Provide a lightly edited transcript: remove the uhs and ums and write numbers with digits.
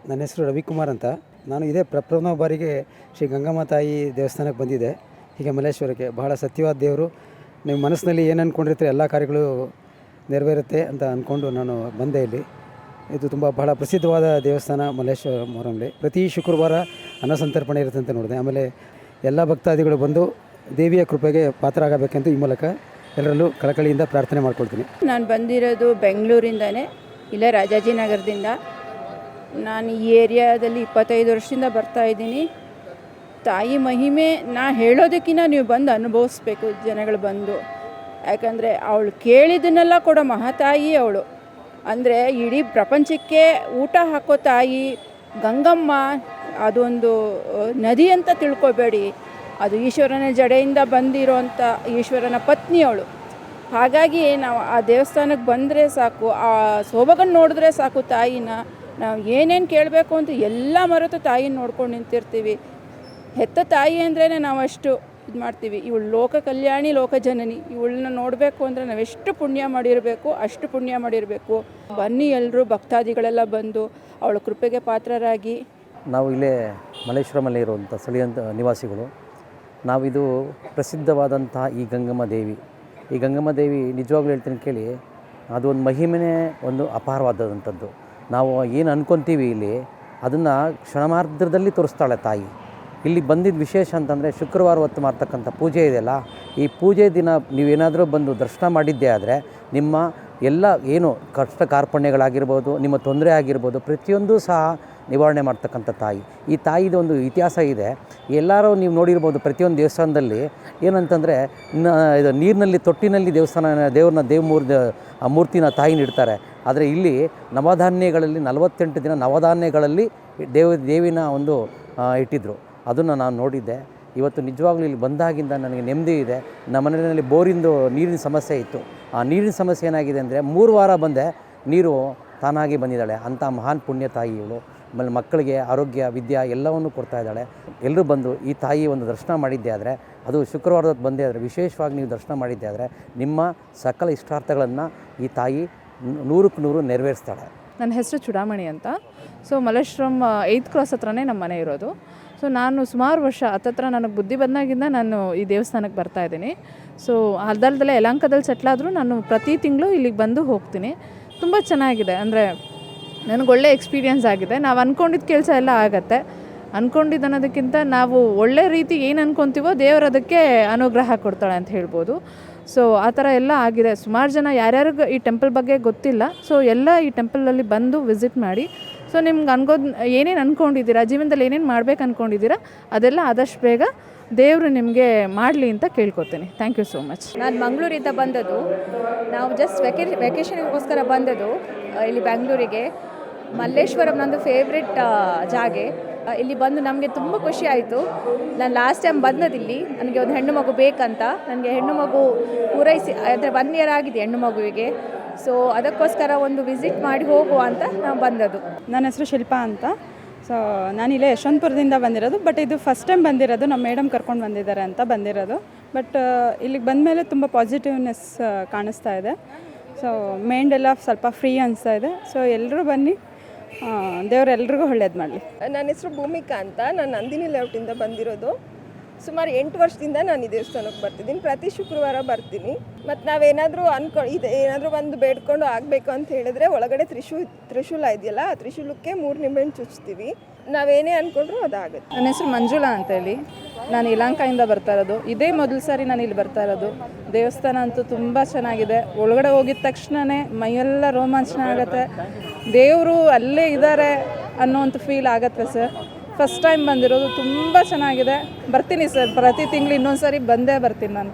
ನನ್ನ ಹೆಸರು ರವಿಕುಮಾರ್ ಅಂತ. ನಾನು ಇದೇ ಪ್ರಪ್ರಥಮ ಬಾರಿಗೆ ಶ್ರೀ ಗಂಗಮ್ಮ ತಾಯಿ ದೇವಸ್ಥಾನಕ್ಕೆ ಬಂದಿದ್ದೆ. ಹೀಗೆ ಮಲ್ಲೇಶ್ವರಕ್ಕೆ ಬಹಳ ಸತ್ಯವಾದ ದೇವರು. ನೀವು ಮನಸ್ಸಿನಲ್ಲಿ ಏನು ಅಂದ್ಕೊಂಡಿರ್ತೀರಿ ಎಲ್ಲ ಕಾರ್ಯಗಳು ನೆರವೇರುತ್ತೆ ಅಂತ ಅಂದ್ಕೊಂಡು ನಾನು ಬಂದೆ ಇಲ್ಲಿ. ಇದು ಬಹಳ ಪ್ರಸಿದ್ಧವಾದ ದೇವಸ್ಥಾನ ಮಲ್ಲೇಶ್ವರ ಮೂರಲ್ಲಿ. ಪ್ರತಿ ಶುಕ್ರವಾರ ಅನ್ನಸಂತರ್ಪಣೆ ಇರುತ್ತೆ ಅಂತ ನೋಡಿದೆ. ಆಮೇಲೆ ಎಲ್ಲ ಭಕ್ತಾದಿಗಳು ಬಂದು ದೇವಿಯ ಕೃಪೆಗೆ ಪಾತ್ರರಾಗಬೇಕೆಂದು ಈ ಮೂಲಕ ಎಲ್ಲರಲ್ಲೂ ಕಳಕಳಿಯಿಂದ ಪ್ರಾರ್ಥನೆ ಮಾಡ್ಕೊಳ್ತೀನಿ. ನಾನು ಬಂದಿರೋದು ಬೆಂಗಳೂರಿಂದನೇ, ಇಲ್ಲೇ ರಾಜಾಜಿನಗರದಿಂದ. ನಾನು ಈ ಏರಿಯಾದಲ್ಲಿ 25 ವರ್ಷದಿಂದ ಬರ್ತಾಯಿದ್ದೀನಿ. ತಾಯಿ ಮಹಿಮೆ ಹೇಳೋದಕ್ಕಿಂತ ನೀವು ಬಂದು ಅನುಭವಿಸ್ಬೇಕು ಜನಗಳು ಬಂದು. ಯಾಕಂದರೆ ಅವಳು ಕೇಳಿದ್ದನ್ನೆಲ್ಲ ಕೊಡೋ ಮಹಾತಾಯಿ ಅವಳು. ಅಂದರೆ ಇಡೀ ಪ್ರಪಂಚಕ್ಕೆ ಊಟ ಹಾಕೋ ತಾಯಿ ಗಂಗಮ್ಮ. ಅದೊಂದು ನದಿ ಅಂತ ತಿಳ್ಕೊಬೇಡಿ, ಅದು ಈಶ್ವರನ ಜಡೆಯಿಂದ ಬಂದಿರೋಂಥ ಈಶ್ವರನ ಪತ್ನಿ ಅವಳು. ಹಾಗಾಗಿ ನಾವು ಆ ದೇವಸ್ಥಾನಕ್ಕೆ ಬಂದರೆ ಸಾಕು, ಆ ಸೊಬಗನ್ನು ನೋಡಿದ್ರೆ ಸಾಕು ತಾಯಿನ. ನಾವು ಏನೇನು ಕೇಳಬೇಕು ಅಂತ ಎಲ್ಲ ಮರೆತು ತಾಯಿನ ನೋಡ್ಕೊಂಡು ನಿಂತಿರ್ತೀವಿ. ಹೆತ್ತ ತಾಯಿ ಅಂದ್ರೇ ನಾವು ಅಷ್ಟು ಇದು ಮಾಡ್ತೀವಿ. ಇವಳು ಲೋಕ ಕಲ್ಯಾಣಿ, ಲೋಕ ಜನನಿ. ಇವಳನ್ನ ನೋಡಬೇಕು ಅಂದರೆ ನಾವೆಷ್ಟು ಪುಣ್ಯ ಮಾಡಿರಬೇಕು, ಅಷ್ಟು ಪುಣ್ಯ ಮಾಡಿರಬೇಕು. ಬನ್ನಿ ಎಲ್ಲರೂ ಭಕ್ತಾದಿಗಳೆಲ್ಲ ಬಂದು ಅವಳ ಕೃಪೆಗೆ ಪಾತ್ರರಾಗಿ. ನಾವು ಇಲ್ಲೇ ಮಲ್ಲೇಶ್ವರಮಲ್ಲೇ ಇರುವಂಥ ಸ್ಥಳೀಯ ನಿವಾಸಿಗಳು. ನಾವಿದು ಪ್ರಸಿದ್ಧವಾದಂಥ ಈ ಗಂಗಮ್ಮ ದೇವಿ. ಈ ಗಂಗಮ್ಮ ದೇವಿ ನಿಜವಾಗ್ಲೂ ಹೇಳ್ತೀನಿ ಕೇಳಿ, ಅದು ಒಂದು ಮಹಿಮೆನೇ ಒಂದು ಅಪಾರವಾದಂಥದ್ದು. ನಾವು ಏನು ಅಂದ್ಕೊತೀವಿ ಇಲ್ಲಿ ಅದನ್ನು ಕ್ಷಣಮಾತ್ರದಲ್ಲಿ ತೋರಿಸ್ತಾಳೆ ತಾಯಿ. ಇಲ್ಲಿ ಬಂದಿದ್ದ ವಿಶೇಷ ಅಂತಂದರೆ ಶುಕ್ರವಾರ ಹೊತ್ತು ಮಾಡ್ತಕ್ಕಂಥ ಪೂಜೆ ಇದೆಯಲ್ಲ, ಈ ಪೂಜೆ ದಿನ ನೀವೇನಾದರೂ ಬಂದು ದರ್ಶನ ಮಾಡಿದ್ದೇ ಆದರೆ ನಿಮ್ಮ ಎಲ್ಲ ಏನು ಕಷ್ಟ ಕಾರ್ಪಣ್ಯಗಳಾಗಿರ್ಬೋದು, ನಿಮ್ಮ ತೊಂದರೆ ಆಗಿರ್ಬೋದು, ಪ್ರತಿಯೊಂದು ಸಹ ನಿವಾರಣೆ ಮಾಡ್ತಕ್ಕಂಥ ತಾಯಿ. ಈ ತಾಯಿದು ಒಂದು ಇತಿಹಾಸ ಇದೆ. ಎಲ್ಲರೂ ನೀವು ನೋಡಿರ್ಬೋದು, ಪ್ರತಿಯೊಂದು ದೇವಸ್ಥಾನದಲ್ಲಿ ಏನಂತಂದರೆ ಇದು ನೀರಿನಲ್ಲಿ ತೊಟ್ಟಿನಲ್ಲಿ ಆ ಮೂರ್ತಿನ ತಾಯಿನ ಇಡ್ತಾರೆ. ಆದರೆ ಇಲ್ಲಿ ನವಧಾನ್ಯಗಳಲ್ಲಿ 48 ದಿನ ನವಧಾನ್ಯಗಳಲ್ಲಿ ದೇವಿನ ಒಂದು ಇಟ್ಟಿದ್ದರು. ಅದನ್ನು ನಾನು ನೋಡಿದ್ದೆ. ಇವತ್ತು ನಿಜವಾಗ್ಲೂ ಇಲ್ಲಿ ಬಂದಾಗಿಂದ ನನಗೆ ನೆಮ್ಮದಿ ಇದೆ. ನಮ್ಮ ಮನೆಯಲ್ಲಿ ಬೋರಿಂದು ನೀರಿನ ಸಮಸ್ಯೆ ಇತ್ತು. ಆ ನೀರಿನ ಸಮಸ್ಯೆ ಏನಾಗಿದೆ ಅಂದರೆ 3 ವಾರ ಬಂದೆ, ನೀರು ತಾನಾಗಿ ಬಂದಿದ್ದಾಳೆ. ಅಂಥ ಮಹಾನ್ ಪುಣ್ಯ ತಾಯಿ ಇವಳು. ಆಮೇಲೆ ಮಕ್ಕಳಿಗೆ ಆರೋಗ್ಯ, ವಿದ್ಯೆ ಎಲ್ಲವನ್ನೂ ಕೊಡ್ತಾ ಇದ್ದಾಳೆ. ಎಲ್ಲರೂ ಬಂದು ಈ ತಾಯಿ ಒಂದು ದರ್ಶನ ಮಾಡಿದ್ದೆ ಆದರೆ, ಅದು ಶುಕ್ರವಾರದ ಬಂದೇ ಆದರೆ, ವಿಶೇಷವಾಗಿ ನೀವು ದರ್ಶನ ಮಾಡಿದ್ದೆ ಆದರೆ ನಿಮ್ಮ ಸಕಲ ಇಷ್ಟಾರ್ಥಗಳನ್ನು ಈ ತಾಯಿ 100ಕ್ಕೆ 100 ನೆರವೇರಿಸ್ತಾಳೆ. ನನ್ನ ಹೆಸರು ಚುಡಾಮಣಿ ಅಂತ. ಸೊ ಮಲ್ಲೇಶ್ವರಂ 8th ಕ್ರಾಸ್ ಹತ್ರನೇ ನಮ್ಮ ಮನೆ ಇರೋದು. ಸೊ ನಾನು ಸುಮಾರು ವರ್ಷ ಹತ್ತತ್ರ ನನಗೆ ಬುದ್ಧಿ ಬಂದಾಗಿಂದ ನಾನು ಈ ದೇವಸ್ಥಾನಕ್ಕೆ ಬರ್ತಾಯಿದ್ದೀನಿ. ಸೊ ಅರ್ಧದಲ್ಲೇ ಯಲಹಂಕದಲ್ಲಿ ಸೆಟ್ಲಾದರೂ ನಾನು ಪ್ರತಿ ತಿಂಗಳು ಇಲ್ಲಿಗೆ ಬಂದು ಹೋಗ್ತೀನಿ. ತುಂಬ ಚೆನ್ನಾಗಿದೆ, ಅಂದರೆ ನನಗೆ ಒಳ್ಳೆ ಎಕ್ಸ್ಪೀರಿಯೆನ್ಸ್ ಆಗಿದೆ. ನಾವು ಅಂದ್ಕೊಂಡಿದ್ದ ಕೆಲಸ ಎಲ್ಲ ಆಗುತ್ತೆ. ಅಂದ್ಕೊಂಡಿದ್ದು ಅನ್ನೋದಕ್ಕಿಂತ ನಾವು ಒಳ್ಳೆ ರೀತಿ ಏನು ಅಂದ್ಕೊತೀವೋ ದೇವರು ಅದಕ್ಕೆ ಅನುಗ್ರಹ ಕೊಡ್ತಾಳೆ ಅಂತ ಹೇಳ್ಬೋದು. ಸೊ ಆ ಥರ ಎಲ್ಲ ಆಗಿದೆ. ಸುಮಾರು ಜನ ಯಾರ್ಯಾರಿಗೆ ಈ ಟೆಂಪಲ್ ಬಗ್ಗೆ ಗೊತ್ತಿಲ್ಲ, ಸೊ ಎಲ್ಲ ಈ ಟೆಂಪಲಲ್ಲಿ ಬಂದು ವಿಸಿಟ್ ಮಾಡಿ. ಸೊ ನಿಮ್ಗೆ ಏನೇನು ಅಂದ್ಕೊಂಡಿದ್ದೀರಾ, ಜೀವನದಲ್ಲಿ ಏನೇನು ಮಾಡ್ಬೇಕು ಅಂದ್ಕೊಂಡಿದ್ದೀರಾ, ಅದೆಲ್ಲ ಆದಷ್ಟು ಬೇಗ ದೇವರು ನಿಮಗೆ ಮಾಡಲಿ ಅಂತ ಕೇಳ್ಕೊತೀನಿ. Thank you so much. ನಾನು ಮಂಗಳೂರಿಂದ ಬಂದದ್ದು. ನಾವು ಜಸ್ಟ್ ವೆಕೇಷನ್ಗೋಸ್ಕರ ಬಂದದ್ದು ಇಲ್ಲಿ ಬೆಂಗಳೂರಿಗೆ. ಮಲ್ಲೇಶ್ವರಂ ನಂದು ಫೇವ್ರೆಟ್ ಜಾಗೆ. ಇಲ್ಲಿ ಬಂದು ನಮಗೆ ತುಂಬ ಖುಷಿ ಆಯಿತು. ನಾನು ಲಾಸ್ಟ್ ಟೈಮ್ ಬಂದದಿಲ್ಲಿ, ನನಗೆ ಒಂದು ಹೆಣ್ಣು ಮಗು ಬೇಕಂತ. ನನಗೆ ಹೆಣ್ಣು ಮಗು ಪೂರೈಸಿ, ಅಂದರೆ 1 ಇಯರ್ ಆಗಿದೆ ಹೆಣ್ಣು ಮಗುವಿಗೆ. ಸೊ ಅದಕ್ಕೋಸ್ಕರ ಒಂದು ವಿಸಿಟ್ ಮಾಡಿ ಹೋಗುವ ಅಂತ ನಾವು ಬಂದದ್ದು. ನನ್ನ ಹೆಸರು ಶಿಲ್ಪಾ ಅಂತ. ಸೊ ನಾನಿಲ್ಲೇ ಯಶವಂತಪುರದಿಂದ ಬಂದಿರೋದು. ಬಟ್ ಇದು ಫಸ್ಟ್ ಟೈಮ್ ಬಂದಿರೋದು, ನಮ್ಮ ಮೇಡಮ್ ಕರ್ಕೊಂಡು ಬಂದಿದ್ದಾರೆ ಅಂತ ಬಂದಿರೋದು. ಬಟ್ ಇಲ್ಲಿಗೆ ಬಂದಮೇಲೆ ತುಂಬ ಪಾಸಿಟಿವ್ನೆಸ್ ಕಾಣಿಸ್ತಾ ಇದೆ. ಸೊ ಮೈಂಡ್ ಎಲ್ಲ ಸ್ವಲ್ಪ ಫ್ರೀ ಅನಿಸ್ತಾ ಇದೆ. ಸೊ ಎಲ್ಲರೂ ಬನ್ನಿ, ದೇವರು ಎಲ್ರಿಗೂ ಒಳ್ಳೇದು ಮಾಡಲಿ. ನನ್ನ ಹೆಸರು ಭೂಮಿಕಾ ಅಂತ. ನಾನು ನಂದಿನಿ ಲೇಔಟಿಂದ ಬಂದಿರೋದು. ಸುಮಾರು 8 ವರ್ಷದಿಂದ ನಾನು ಈ ದೇವಸ್ಥಾನಕ್ಕೆ ಬರ್ತಿದ್ದೀನಿ. ಪ್ರತಿ ಶುಕ್ರವಾರ ಬರ್ತೀನಿ. ಮತ್ತು ನಾವೇನಾದರೂ ಏನಾದರೂ ಒಂದು ಬೇಡ್ಕೊಂಡು ಆಗಬೇಕು ಅಂತ ಹೇಳಿದ್ರೆ ಒಳಗಡೆ ತ್ರಿಶೂಲ ಇದೆಯಲ್ಲ, ಆ ತ್ರಿಶೂಲಕ್ಕೆ 3 ನಿಂಬೆಹಣ್ಣು ಚುಚ್ತೀವಿ. ನಾವೇನೇ ಅಂದ್ಕೊಂಡ್ರೂ ಅದಾಗುತ್ತೆ. ನನ್ನ ಹೆಸರು ಮಂಜುಳಾ ಅಂತೇಳಿ. ನಾನು ಯಲಹಂಕದಿಂದ ಬರ್ತಾ ಇರೋದು. ಇದೇ ಮೊದಲು ಸಾರಿ ನಾನು ಇಲ್ಲಿ ಬರ್ತಾ ಇರೋದು. ದೇವಸ್ಥಾನ ಅಂತೂ ತುಂಬ ಚೆನ್ನಾಗಿದೆ. ಒಳಗಡೆ ಹೋಗಿದ ತಕ್ಷಣವೇ ಮೈಯೆಲ್ಲ ರೋಮಾಂಚನ ಆಗುತ್ತೆ. ದೇವರು ಅಲ್ಲೇ ಇದ್ದಾರೆ ಅನ್ನೋಂಥ ಫೀಲ್ ಆಗುತ್ತೆ ಸರ್. ಫಸ್ಟ್ ಟೈಮ್ ಬಂದಿರೋದು, ತುಂಬ ಚೆನ್ನಾಗಿದೆ. ಬರ್ತೀನಿ ಸರ್, ಪ್ರತಿ ತಿಂಗಳು ಇನ್ನೊಂದು ಸಾರಿ ಬಂದೇ ಬರ್ತೀನಿ ನಾನು.